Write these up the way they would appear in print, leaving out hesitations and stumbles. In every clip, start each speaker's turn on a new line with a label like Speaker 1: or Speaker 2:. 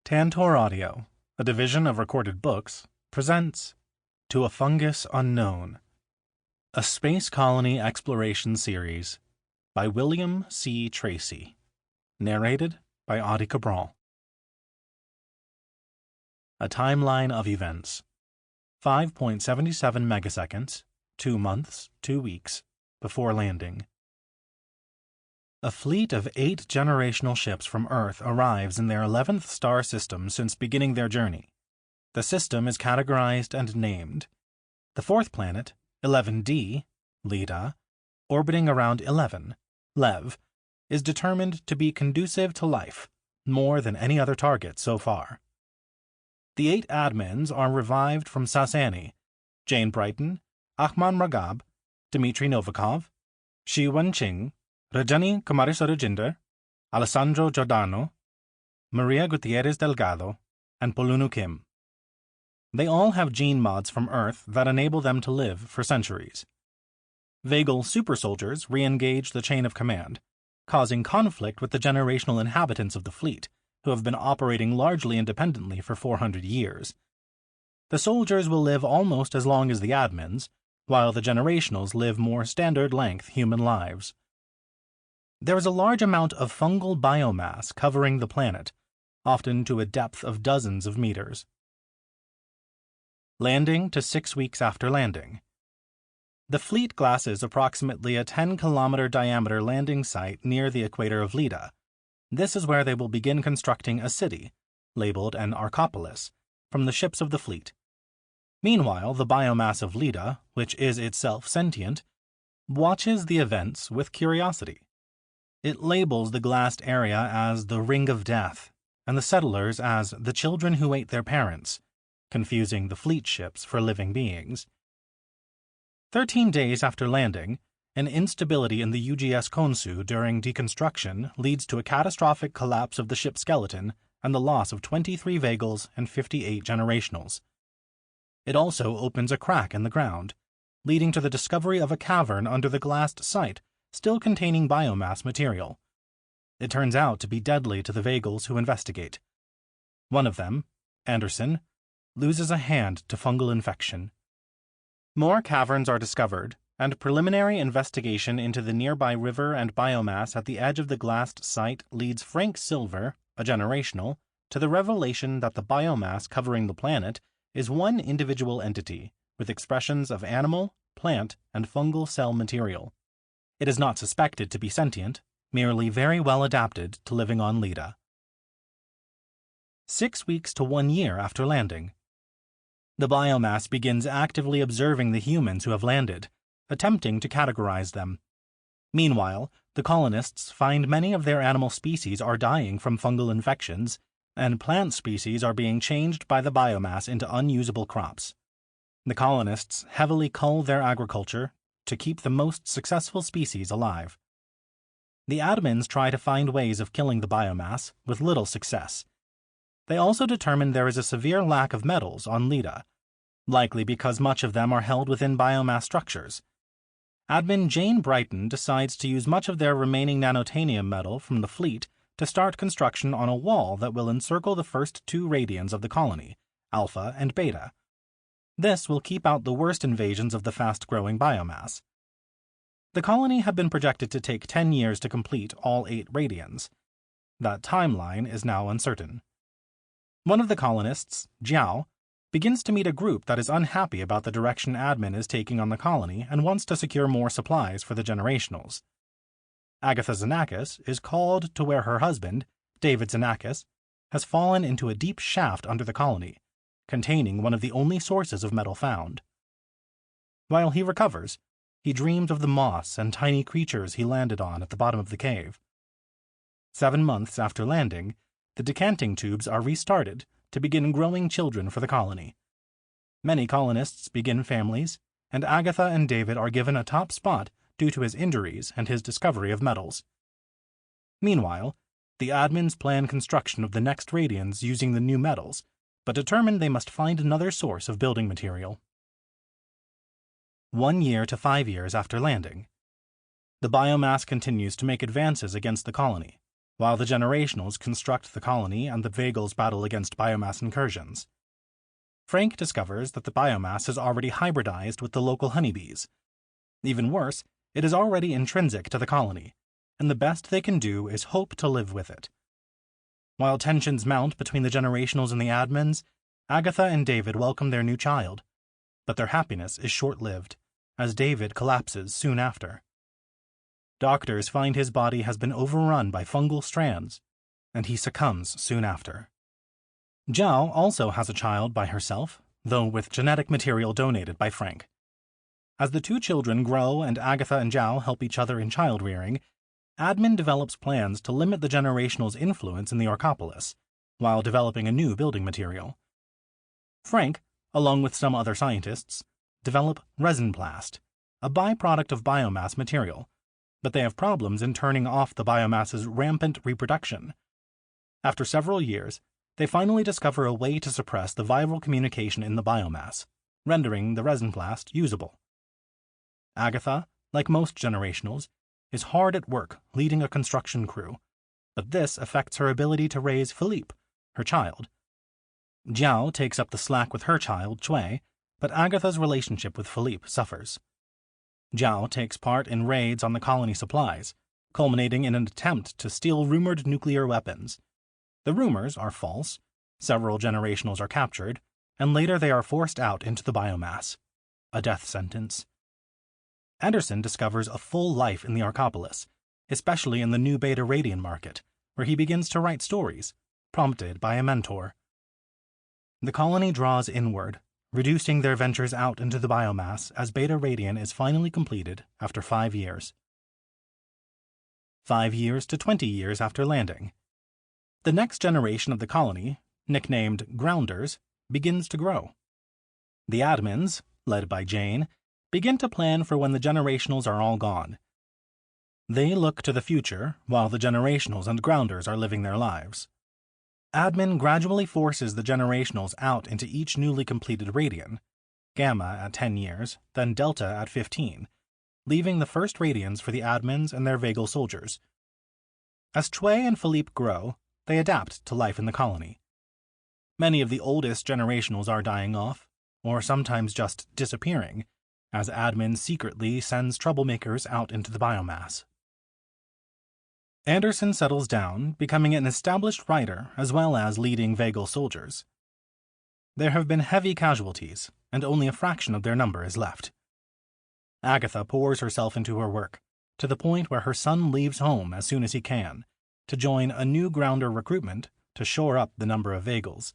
Speaker 1: Tantor Audio, a division of Recorded Books, presents To a Fungus Unknown, a space colony exploration series by William C. Tracy, narrated by Cabral. A timeline of events: 5.77 megaseconds, 2 months, 2 weeks, before landing. A fleet of 8 generational ships from Earth arrives in their 11th star system since beginning their journey. The system is categorized and named. The 4th planet, 11D, Lida, orbiting around 11, Lev, is determined to be conducive to life, more than any other target so far. The 8 admins are revived from Sasani: Jane Brighton, Ahman Ragab, Dmitry Novikov, Shi Wenqing, Rajani Kumarisarajinder, Alessandro Giordano, Maria Gutierrez Delgado, and Polunu Kim. They all have gene mods from Earth that enable them to live for centuries. Vagal super soldiers re-engage the chain of command, causing conflict with the generational inhabitants of the fleet, who have been operating largely independently for 400 years. The soldiers will live almost as long as the admins, while the generationals live more standard-length human lives. There is a large amount of fungal biomass covering the planet, often to a depth of dozens of meters. Landing to 6 weeks after landing. The fleet glasses approximately a 10-kilometer diameter landing site near the equator of Lida. This is where they will begin constructing a city, labeled an Archopolis, from the ships of the fleet. Meanwhile, the biomass of Lida, which is itself sentient, watches the events with curiosity. It labels the glassed area as the Ring of Death, and the settlers as the children who ate their parents, confusing the fleet ships for living beings. 13 days after landing, an instability in the UGS Konsu during deconstruction leads to a catastrophic collapse of the ship's skeleton and the loss of 23 Vagals and 58 generationals. It also opens a crack in the ground, leading to the discovery of a cavern under the glassed site still containing biomass material. It turns out to be deadly to the Vagals who investigate. One of them, Anderson, loses a hand to fungal infection. More caverns are discovered, and preliminary investigation into the nearby river and biomass at the edge of the glassed site leads Frank Silver, a generational, to the revelation that the biomass covering the planet is one individual entity with expressions of animal, plant, and fungal cell material. It is not suspected to be sentient, merely very well adapted to living on Lida. 6 weeks to 1 year after landing. The biomass begins actively observing the humans who have landed, attempting to categorize them. Meanwhile, the colonists find many of their animal species are dying from fungal infections, and plant species are being changed by the biomass into unusable crops. The colonists heavily cull their agriculture to keep the most successful species alive. The admins try to find ways of killing the biomass, with little success. They also determine there is a severe lack of metals on Lida, likely because much of them are held within biomass structures. Admin Jane Brighton decides to use much of their remaining nanotanium metal from the fleet to start construction on a wall that will encircle the first 2 radians of the colony, Alpha and Beta. This will keep out the worst invasions of the fast-growing biomass. The colony had been projected to take 10 years to complete all 8 radians. That timeline is now uncertain. One of the colonists, Jiao, begins to meet a group that is unhappy about the direction admin is taking on the colony and wants to secure more supplies for the generationals. Agetha Xenakis is called to where her husband, David Xenakis, has fallen into a deep shaft under the colony, containing one of the only sources of metal found. While he recovers, he dreams of the moss and tiny creatures he landed on at the bottom of the cave. 7 months after landing, the decanting tubes are restarted to begin growing children for the colony. Many colonists begin families, and Agetha and David are given a top spot due to his injuries and his discovery of metals. Meanwhile, the admins plan construction of the next radians using the new metals, but determine they must find another source of building material. 1 year to 5 years after landing. The biomass continues to make advances against the colony, while the generationals construct the colony and the Vagals battle against biomass incursions. Frank discovers that the biomass is already hybridized with the local honeybees. Even worse, it is already intrinsic to the colony, and the best they can do is hope to live with it. While tensions mount between the generationals and the admins, Agetha and David welcome their new child, but their happiness is short-lived, as David collapses soon after. Doctors find his body has been overrun by fungal strands, and he succumbs soon after. Zhao also has a child by herself, though with genetic material donated by Frank. As the two children grow and Agetha and Zhao help each other in child-rearing, Admin develops plans to limit the generational's influence in the Orcopolis, while developing a new building material. Frank, along with some other scientists, develop resinplast, a byproduct of biomass material, but they have problems in turning off the biomass's rampant reproduction. After several years, they finally discover a way to suppress the viral communication in the biomass, rendering the resinplast usable. Agetha, like most generationals, is hard at work leading a construction crew, but this affects her ability to raise Philippe, her child. Zhao takes up the slack with her child, Chui, but Agatha's relationship with Philippe suffers. Zhao takes part in raids on the colony supplies, culminating in an attempt to steal rumored nuclear weapons. The rumors are false, several generationals are captured, and later they are forced out into the biomass. A death sentence. Anderson discovers a full life in the Orcopolis, especially in the new Beta Radian market, where he begins to write stories, prompted by a mentor. The colony draws inward, reducing their ventures out into the biomass as Beta Radian is finally completed after 5 years. 5 years to 20 years after landing. The next generation of the colony, nicknamed Grounders, begins to grow. The admins, led by Jane, begin to plan for when the generationals are all gone. They look to the future while the generationals and grounders are living their lives. Admin gradually forces the generationals out into each newly completed radian, Gamma at 10 years, then Delta at 15, leaving the first radians for the admins and their Vagal soldiers. As Chui and Philippe grow, they adapt to life in the colony. Many of the oldest generationals are dying off, or sometimes just disappearing, as admin secretly sends troublemakers out into the biomass. Anderson settles down, becoming an established writer as well as leading Vagal soldiers. There have been heavy casualties, and only a fraction of their number is left. Agetha pours herself into her work, to the point where her son leaves home as soon as he can, to join a new grounder recruitment to shore up the number of Vagals.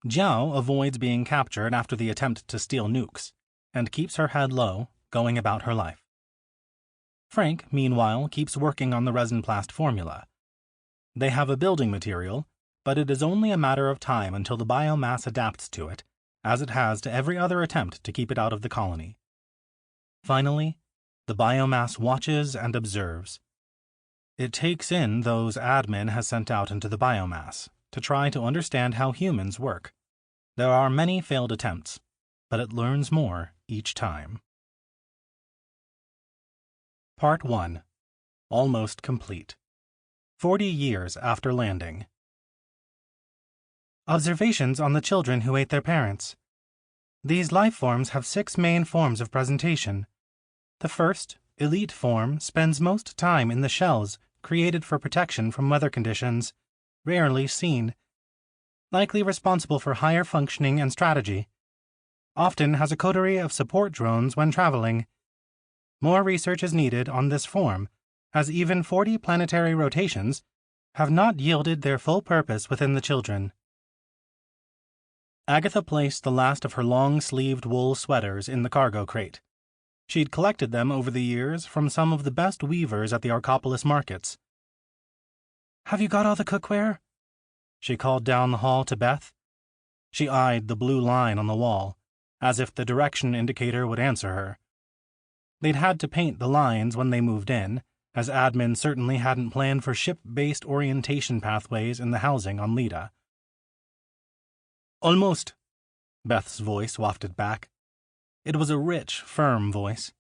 Speaker 1: Zhao avoids being captured after the attempt to steal nukes, and keeps her head low, going about her life. Frank, meanwhile, keeps working on the resinplast formula. They have a building material, but it is only a matter of time until the biomass adapts to it, as it has to every other attempt to keep it out of the colony. Finally, the biomass watches and observes. It takes in those admin has sent out into the biomass to try to understand how humans work. There are many failed attempts, but it learns more each time. Part 1. Almost complete. 40 years after landing. Observations on the children who ate their parents. These life forms have 6 main forms of presentation. The first, elite form, spends most time in the shells created for protection from weather conditions, rarely seen. Likely responsible for higher functioning and strategy. Often has a coterie of support drones when traveling. More research is needed on this form, as even 40 planetary rotations have not yielded their full purpose within the children. Agetha placed the last of her long-sleeved wool sweaters in the cargo crate. She'd collected them over the years from some of the best weavers at the Orcopolis markets. "Have you got all the cookware?" she called down the hall to Beth. She eyed the blue line on the wall, as if the direction indicator would answer her. They'd had to paint the lines when they moved in, as admin certainly hadn't planned for ship-based orientation pathways in the housing on Lida. "Almost," Beth's voice wafted back. It was a rich, firm voice,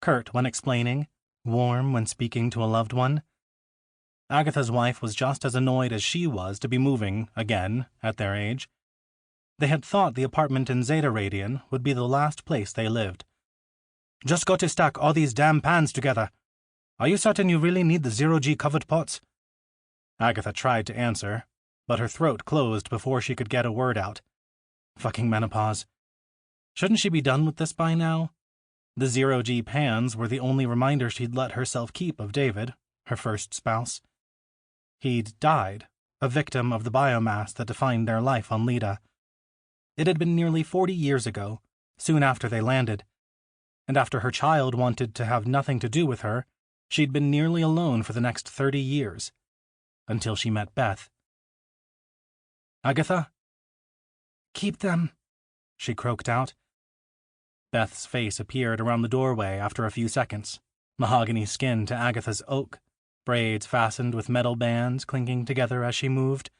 Speaker 1: curt when explaining, warm when speaking to a loved one. Agatha's wife was just as annoyed as she was to be moving, again, at their age. They had thought the apartment in Zeta Radian would be the last place they lived. "Just got to stack all these damn pans together. Are you certain you really need the zero-G covered pots?" Agatha tried to answer, but her throat closed before she could get a word out. Fucking menopause. Shouldn't she be done with this by now? The zero-G pans were the only reminder she'd let herself keep of David, her first spouse. He'd died, a victim of the biomass that defined their life on Lida. It had been nearly 40 years ago, soon after they landed, and after her child wanted to have nothing to do with her, she'd been nearly alone for the next 30 years, until she met Beth. "Agetha?" "Keep them," she croaked out. Beth's face appeared around the doorway after a few seconds, mahogany skin to Agatha's oak, braids fastened with metal bands clinking together as she moved.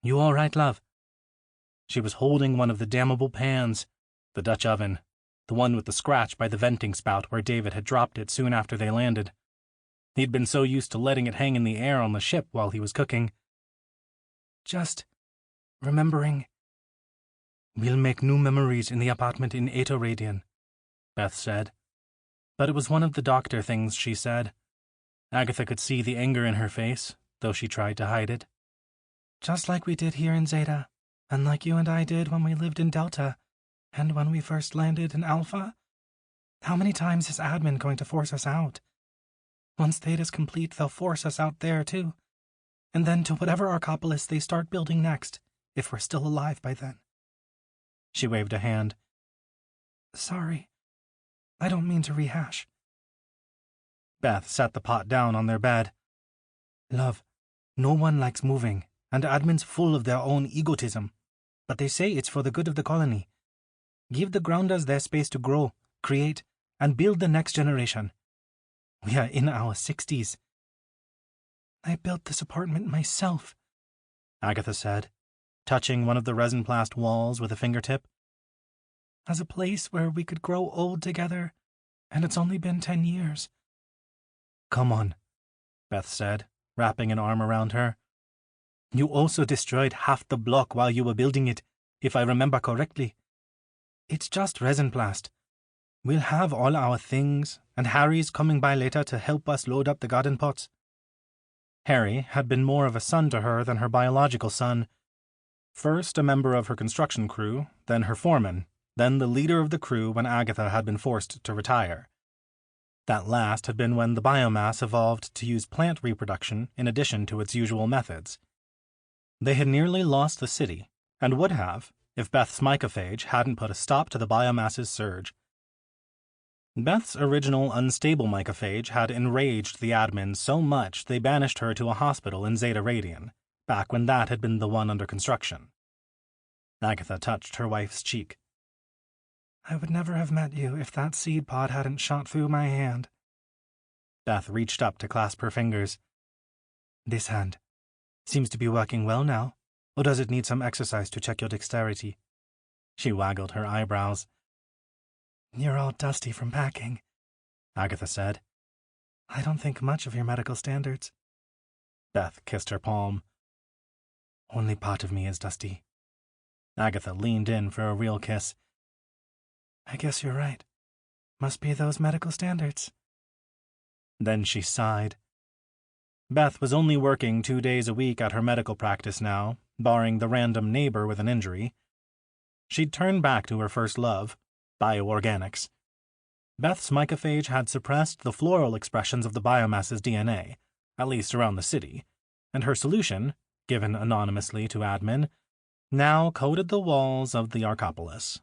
Speaker 1: "You all right, love?" She was holding one of the damnable pans, the Dutch oven, the one with the scratch by the venting spout where David had dropped it soon after they landed. He'd been so used to letting it hang in the air on the ship while he was cooking. "Just remembering. We'll make new memories in the apartment in Eta Radian," Beth said. But it was one of the doctor things she said. Agatha could see the anger in her face, though she tried to hide it. "Just like we did here in Zeta, and like you and I did when we lived in Delta, and when we first landed in Alpha. How many times is admin going to force us out? Once Theta's complete, they'll force us out there, too. And then to whatever Arcopolis they start building next, if we're still alive by then." She waved a hand. "Sorry. I don't mean to rehash." Beth set the pot down on their bed. "Love, no one likes moving, and admin's full of their own egotism. But they say it's for the good of the colony. Give the grounders their space to grow, create, and build the next generation. We are in our 60s. "I built this apartment myself," Agetha said, touching one of the resin-plast walls with a fingertip. "As a place where we could grow old together, and it's only been 10 years. "Come on," Beth said, wrapping an arm around her. "You also destroyed half the block while you were building it, if I remember correctly. It's just resin-plast. We'll have all our things, and Harry's coming by later to help us load up the garden pots." Harry had been more of a son to her than her biological son. First a member of her construction crew, then her foreman, then the leader of the crew when Agetha had been forced to retire. That last had been when the biomass evolved to use plant reproduction in addition to its usual methods. They had nearly lost the city, and would have, if Beth's mycophage hadn't put a stop to the biomass's surge. Beth's original unstable mycophage had enraged the admins so much they banished her to a hospital in Zeta Radian, back when that had been the one under construction. Agetha touched her wife's cheek. "I would never have met you if that seed pod hadn't shot through my hand." Beth reached up to clasp her fingers. "This hand seems to be working well now, or does it need some exercise to check your dexterity?" She waggled her eyebrows. "You're all dusty from packing," Agetha said. "I don't think much of your medical standards." Beth kissed her palm. "Only part of me is dusty." Agetha leaned in for a real kiss. "I guess you're right. Must be those medical standards." Then she sighed. Beth was only working 2 days a week at her medical practice now, barring the random neighbor with an injury. She'd turned back to her first love, bioorganics. Beth's mycophage had suppressed the floral expressions of the biomass's DNA, at least around the city, and her solution, given anonymously to admin, now coated the walls of the Arcopolis.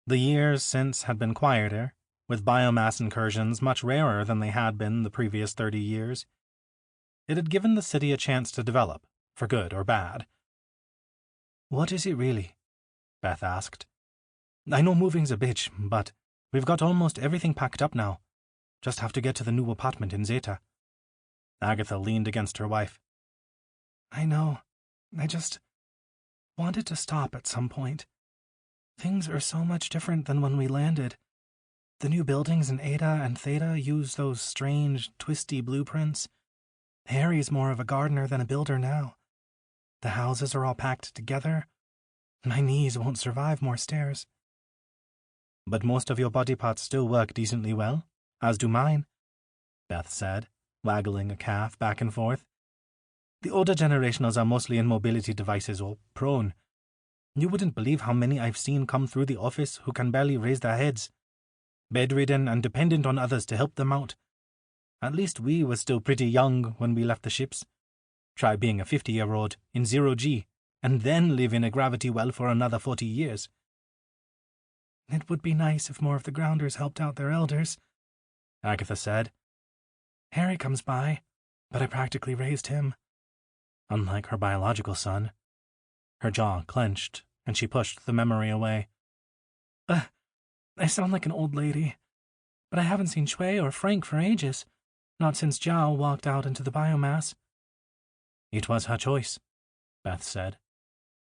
Speaker 1: The years since had been quieter, with biomass incursions much rarer than they had been the previous 30 years. It had given the city a chance to develop, for good or bad. "What is it really?" Beth asked. "I know moving's a bitch, but we've got almost everything packed up now. Just have to get to the new apartment in Zeta." Agetha leaned against her wife. "I know. I just wanted to stop at some point. Things are so much different than when we landed. The new buildings in Eta and Theta use those strange, twisty blueprints.
Speaker 2: Harry's more of a gardener than a builder now. The houses are all packed together. My knees won't survive more stairs.
Speaker 1: But most of your body parts still work decently well, as do mine, Beth said, waggling a calf back and forth. The older generationals are mostly in mobility devices or prone. You wouldn't believe how many I've seen come through the office who can barely raise their heads, bedridden and dependent on others to help them out. At least we were still pretty young when we left the ships. Try being a 50-year-old in 0G, and then live in a gravity well for another 40 years.
Speaker 2: It would be nice if more of the grounders helped out their elders, Agetha said. Harry comes by, but I practically raised him.
Speaker 1: Unlike her biological son. Her jaw clenched, and she pushed the memory away.
Speaker 2: I sound like an old lady, but I haven't seen Shui or Frank for ages, not since Zhao walked out into the biomass.
Speaker 1: It was her choice, Beth said.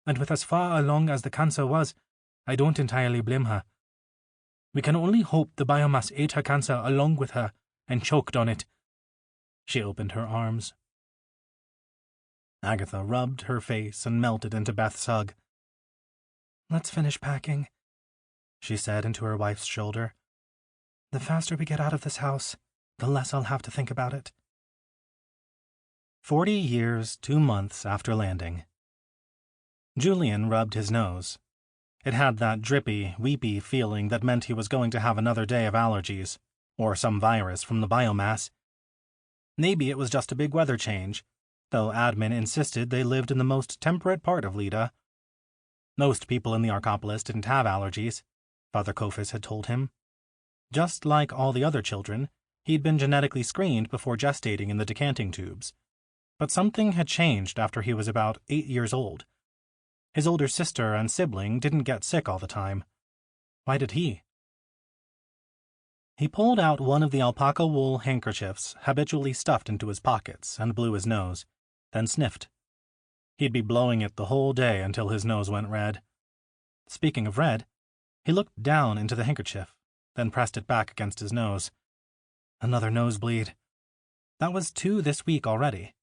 Speaker 2: And with as far along as the cancer was, I don't entirely blame her. We can only hope the biomass ate her cancer along with her and choked on it.
Speaker 1: She opened her arms. Agetha rubbed her face and melted into Beth's hug.
Speaker 2: Let's finish packing, she said into her wife's shoulder. The faster we get out of this house, the less I'll have to think about it.
Speaker 1: 40 years, 2 months after landing. Julian rubbed his nose. It had that drippy, weepy feeling that meant he was going to have another day of allergies, or some virus from the biomass. Maybe it was just a big weather change, though admin insisted they lived in the most temperate part of Lida. Most people in the Archopolis didn't have allergies, Father Kofis had told him. Just like all the other children, he'd been genetically screened before gestating in the decanting tubes. But something had changed after he was about 8 years old. His older sister and sibling didn't get sick all the time. Why did he? He pulled out one of the alpaca wool handkerchiefs habitually stuffed into his pockets and blew his nose, then sniffed. He'd be blowing it the whole day until his nose went red. Speaking of red, he looked down into the handkerchief, then pressed it back against his nose. Another nosebleed. That was 2 this week already.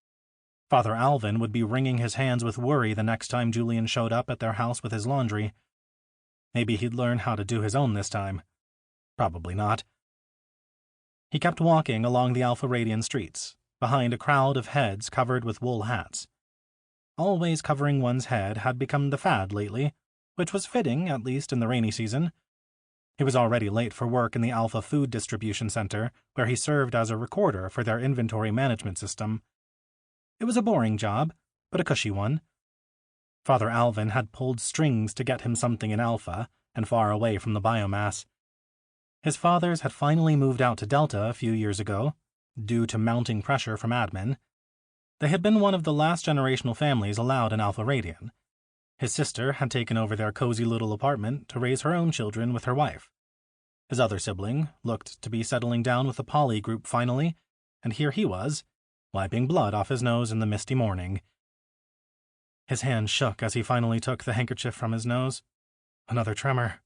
Speaker 1: Father Alvin would be wringing his hands with worry the next time Julian showed up at their house with his laundry. Maybe he'd learn how to do his own this time. Probably not. He kept walking along the Alpha Radian streets, behind a crowd of heads covered with wool hats. Always covering one's head had become the fad lately, which was fitting, at least in the rainy season. He was already late for work in the Alpha Food Distribution Center, where he served as a recorder for their inventory management system. It was a boring job, but a cushy one. Father Alvin had pulled strings to get him something in Alpha and far away from the biomass. His fathers had finally moved out to Delta a few years ago, due to mounting pressure from admin. They had been one of the last generational families allowed in Alpha Radian. His sister had taken over their cozy little apartment to raise her own children with her wife. His other sibling looked to be settling down with the Poly group finally, and here he was, wiping blood off his nose in the misty morning. His hand shook as he finally took the handkerchief from his nose. Another tremor.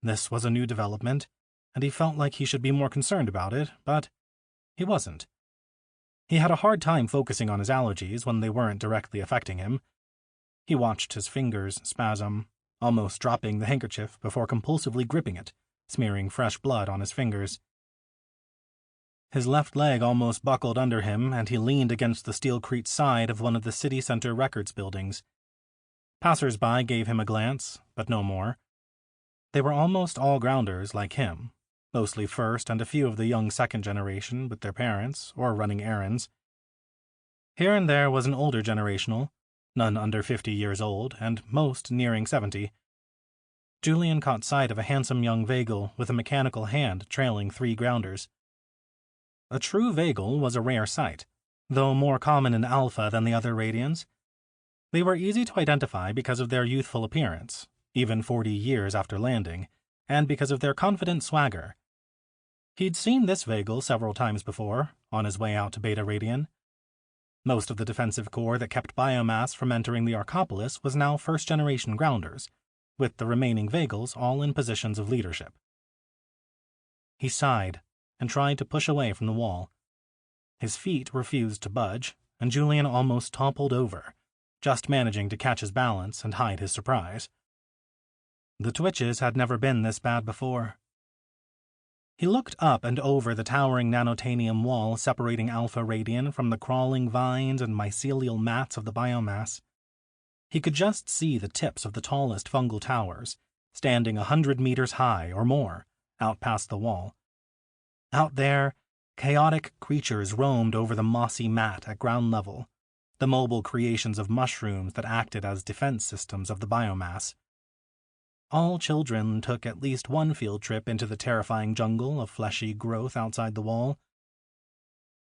Speaker 1: This was a new development, and he felt like he should be more concerned about it, but he wasn't. He had a hard time focusing on his allergies when they weren't directly affecting him. He watched his fingers spasm, almost dropping the handkerchief before compulsively gripping it, smearing fresh blood on his fingers. His left leg almost buckled under him, and he leaned against the steel-crete side of one of the city center records buildings. Passers-by gave him a glance, but no more. They were almost all grounders like him, mostly first and a few of the young second generation with their parents or running errands. Here and there was an older generational, none under 50 years old, and most nearing 70. Julian caught sight of a handsome young Vagel with a mechanical hand trailing 3 grounders. A true Vagel was a rare sight, though more common in Alpha than the other Radians. They were easy to identify because of their youthful appearance, even 40 years after landing, and because of their confident swagger. He'd seen this Vagel several times before, on his way out to Beta Radian. Most of the defensive corps that kept biomass from entering the Archopolis was now first-generation grounders, with the remaining Vagels all in positions of leadership. He sighed and tried to push away from the wall. His feet refused to budge, and Julian almost toppled over, just managing to catch his balance and hide his surprise. The twitches had never been this bad before. He looked up and over the towering nanotanium wall separating alpha radian from the crawling vines and mycelial mats of the biomass. He could just see the tips of the tallest fungal towers, standing 100 meters high or more, out past the wall. Out there, chaotic creatures roamed over the mossy mat at ground level, the mobile creations of mushrooms that acted as defense systems of the biomass. All children took at least one field trip into the terrifying jungle of fleshy growth outside the wall.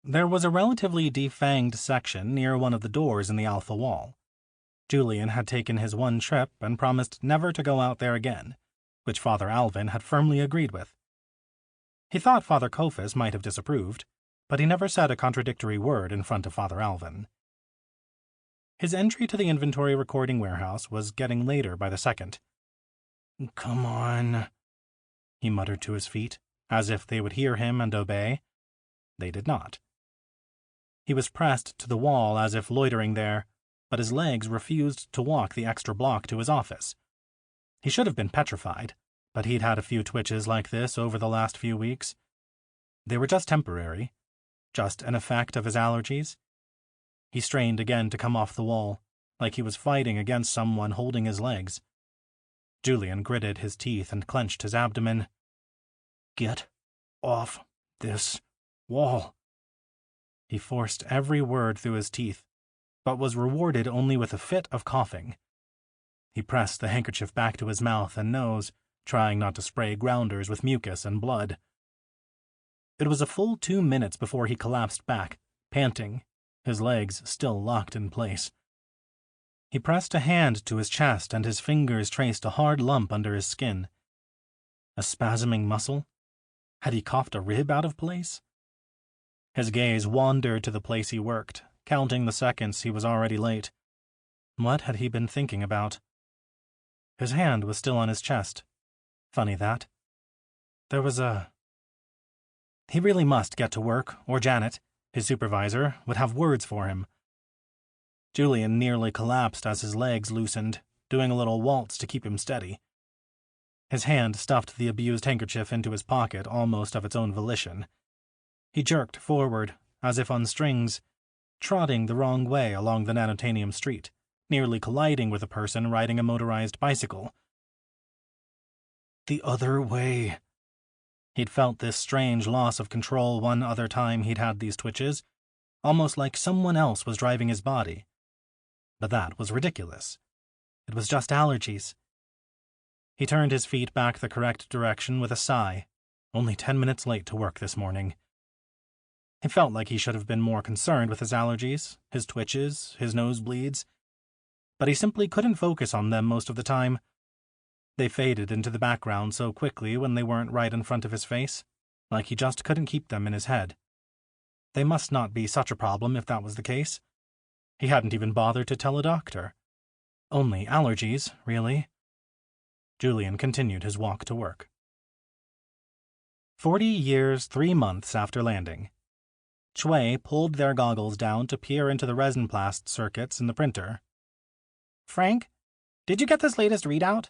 Speaker 1: There was a relatively defanged section near one of the doors in the alpha wall. Julian had taken his one trip and promised never to go out there again, which Father Alvin had firmly agreed with. He thought Father Kofus might have disapproved, but he never said a contradictory word in front of Father Alvin. His entry to the inventory recording warehouse was getting later by the second. "Come on," he muttered to his feet, as if they would hear him and obey. They did not. He was pressed to the wall as if loitering there, but his legs refused to walk the extra block to his office. He should have been petrified, but he'd had a few twitches like this over the last few weeks. They were just temporary, just an effect of his allergies. He strained again to come off the wall, like he was fighting against someone holding his legs. Julian gritted his teeth and clenched his abdomen. "Get off this wall." He forced every word through his teeth, but was rewarded only with a fit of coughing. He pressed the handkerchief back to his mouth and nose, trying not to spray grounders with mucus and blood. It was a full 2 minutes before he collapsed back, panting, his legs still locked in place. He pressed a hand to his chest and his fingers traced a hard lump under his skin. A spasming muscle? Had he coughed a rib out of place? His gaze wandered to the place he worked, counting the seconds he was already late. What had he been thinking about? His hand was still on his chest. Funny that. There was a... He really must get to work, or Janet, his supervisor, would have words for him. Julian nearly collapsed as his legs loosened, doing a little waltz to keep him steady. His hand stuffed the abused handkerchief into his pocket almost of its own volition. He jerked forward, as if on strings, trotting the wrong way along the nanotanium street, nearly colliding with a person riding a motorized bicycle. The other way. He'd felt this strange loss of control one other time he'd had these twitches, almost like someone else was driving his body. But that was ridiculous. It was just allergies. He turned his feet back the correct direction with a sigh, only 10 minutes late to work this morning. He felt like he should have been more concerned with his allergies, his twitches, his nosebleeds, but he simply couldn't focus on them most of the time. They faded into the background so quickly when they weren't right in front of his face, like he just couldn't keep them in his head. They must not be such a problem if that was the case. He hadn't even bothered to tell a doctor. Only allergies, really. Julian continued his walk to work. 40 years, 3 months after landing. Chui pulled their goggles down to peer into the resin-plast circuits in the printer. "Frank, did you get this latest readout?"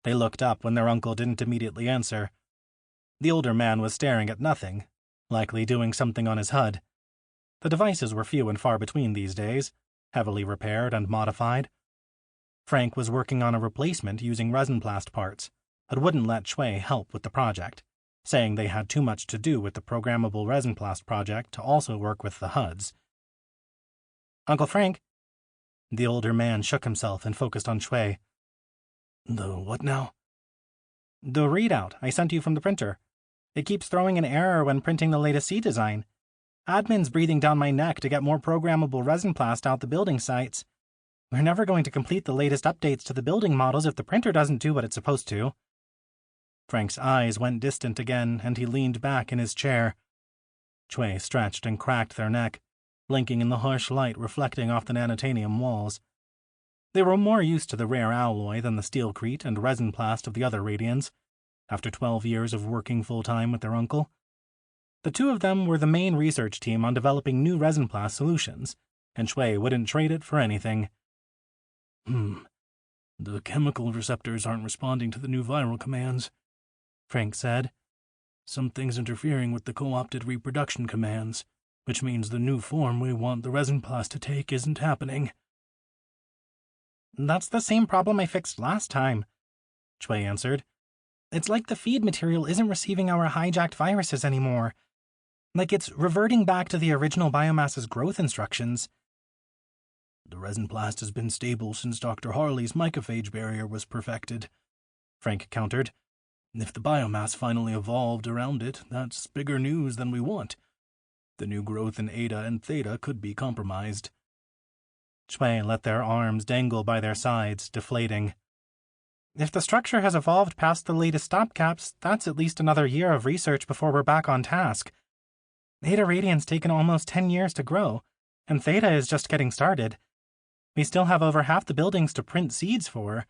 Speaker 1: They looked up when their uncle didn't immediately answer. The older man was staring at nothing, likely doing something on his HUD. The devices were few and far between these days, heavily repaired and modified. Frank was working on a replacement using resin-plast parts, but wouldn't let Chui help with the project, saying they had too much to do with the programmable resin-plast project to also work with the HUDs. "Uncle Frank?" The older man shook himself and focused on Chui. "The what now?" "The readout I sent you from the printer. It keeps throwing an error when printing the latest C design. Admin's breathing down my neck to get more programmable resin-plast out the building sites. We're never going to complete the latest updates to the building models if the printer doesn't do what it's supposed to." Frank's eyes went distant again, and he leaned back in his chair. Chui stretched and cracked their neck, blinking in the harsh light reflecting off the nanotanium walls. They were more used to the rare alloy than the steelcrete and resin-plast of the other Radians, after 12 years of working full-time with their uncle. The two of them were the main research team on developing new resin-plast solutions, and Shui wouldn't trade it for anything.
Speaker 2: The chemical receptors aren't responding to the new viral commands, Frank said. Something's interfering with the co-opted reproduction commands, which means the new form we want the resin-plast to take isn't happening.
Speaker 1: That's the same problem I fixed last time, Shui answered. It's like the feed material isn't receiving our hijacked viruses anymore. Like it's reverting back to the original biomass's growth instructions.
Speaker 2: The resin-plast has been stable since Dr. Harley's mycophage barrier was perfected, Frank countered. If the biomass finally evolved around it, that's bigger news than we want. The new growth in Eta and Theta could be compromised.
Speaker 1: Shui let their arms dangle by their sides, deflating. If the structure has evolved past the latest stopcaps, that's at least another year of research before we're back on task. Eta Radiant's taken almost 10 years to grow, and Theta is just getting started. We still have over half the buildings to print seeds for.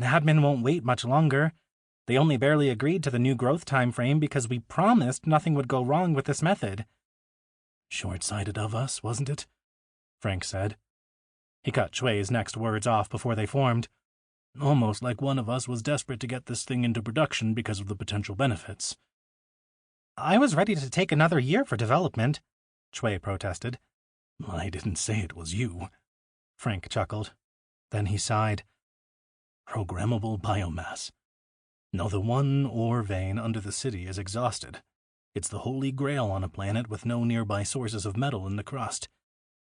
Speaker 1: Admin won't wait much longer. They only barely agreed to the new growth time frame because we promised nothing would go wrong with this method.
Speaker 2: Short-sighted of us, wasn't it? Frank said.
Speaker 1: He cut Shui's next words off before they formed.
Speaker 2: Almost like one of us was desperate to get this thing into production because of the potential benefits.
Speaker 1: I was ready to take another year for development, Shui protested.
Speaker 2: I didn't say it was you,
Speaker 1: Frank chuckled. Then he sighed.
Speaker 2: Programmable biomass. Now the one ore vein under the city is exhausted. It's the holy grail on a planet with no nearby sources of metal in the crust.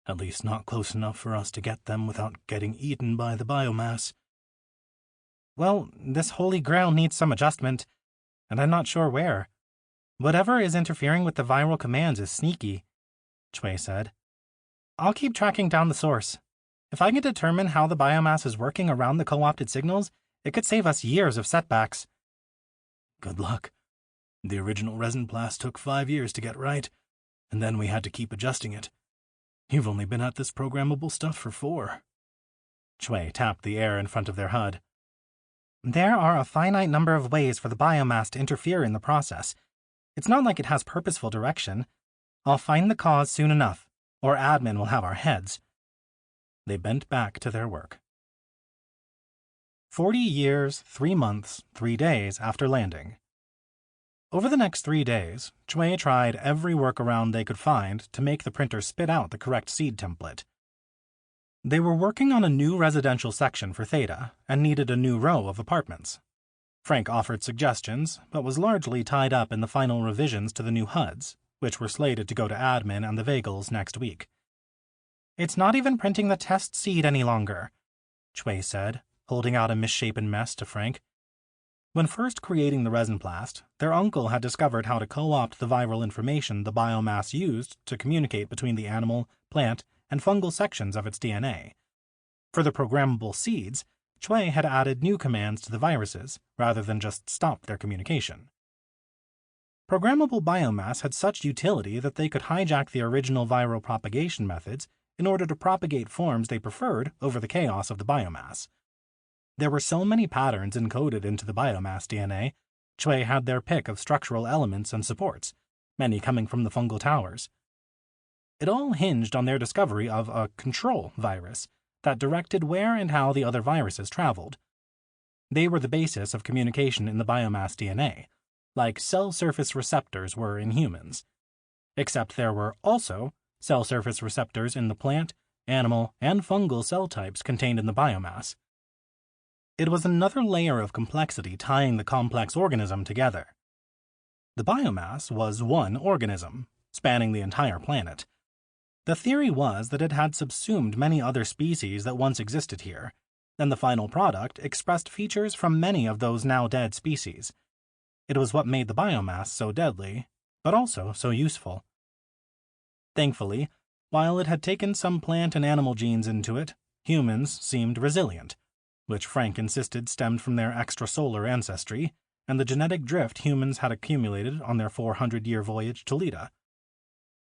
Speaker 2: At least not close enough for us to get them without getting eaten by the biomass.
Speaker 1: Well, this holy grail needs some adjustment, and I'm not sure where. Whatever is interfering with the viral commands is sneaky, Shui said. I'll keep tracking down the source. If I can determine how the biomass is working around the co-opted signals, it could save us years of setbacks.
Speaker 2: Good luck. The original resin-plast took 5 years to get right, and then we had to keep adjusting it. You've only been at this programmable stuff for 4.
Speaker 1: Shui tapped the air in front of their HUD. There are a finite number of ways for the biomass to interfere in the process. It's not like it has purposeful direction. I'll find the cause soon enough, or admin will have our heads. They bent back to their work. 40 years, 3 months, 3 days after landing. Over the next 3 days, Shui tried every workaround they could find to make the printer spit out the correct seed template. They were working on a new residential section for Theta and needed a new row of apartments. Frank offered suggestions, but was largely tied up in the final revisions to the new HUDs, which were slated to go to admin and the Vagals next week. It's not even printing the test seed any longer, Shui said, holding out a misshapen mess to Frank. When first creating the resin-plast, their uncle had discovered how to co-opt the viral information the biomass used to communicate between the animal, plant, and fungal sections of its DNA. For the programmable seeds, Shui had added new commands to the viruses, rather than just stop their communication. Programmable biomass had such utility that they could hijack the original viral propagation methods in order to propagate forms they preferred over the chaos of the biomass. There were so many patterns encoded into the biomass DNA, Shui had their pick of structural elements and supports, many coming from the fungal towers. It all hinged on their discovery of a control virus that directed where and how the other viruses traveled. They were the basis of communication in the biomass DNA, like cell surface receptors were in humans. Except there were also cell surface receptors in the plant, animal, and fungal cell types contained in the biomass. It was another layer of complexity tying the complex organism together. The biomass was one organism, spanning the entire planet. The theory was that it had subsumed many other species that once existed here, and the final product expressed features from many of those now dead species. It was what made the biomass so deadly, but also so useful. Thankfully, while it had taken some plant and animal genes into it, humans seemed resilient, which Frank insisted stemmed from their extrasolar ancestry and the genetic drift humans had accumulated on their 400-year voyage to Lida.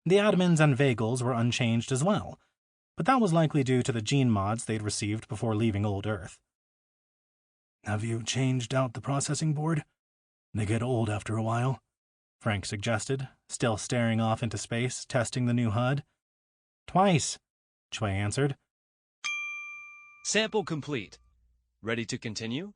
Speaker 1: The admins and Vagals were unchanged as well, but that was likely due to the gene mods they'd received before leaving old Earth.
Speaker 2: Have you changed out the processing board? They get old after a while,
Speaker 1: Frank suggested, still staring off into space, testing the new HUD. Twice, Chui answered.
Speaker 3: Sample complete. Ready to continue?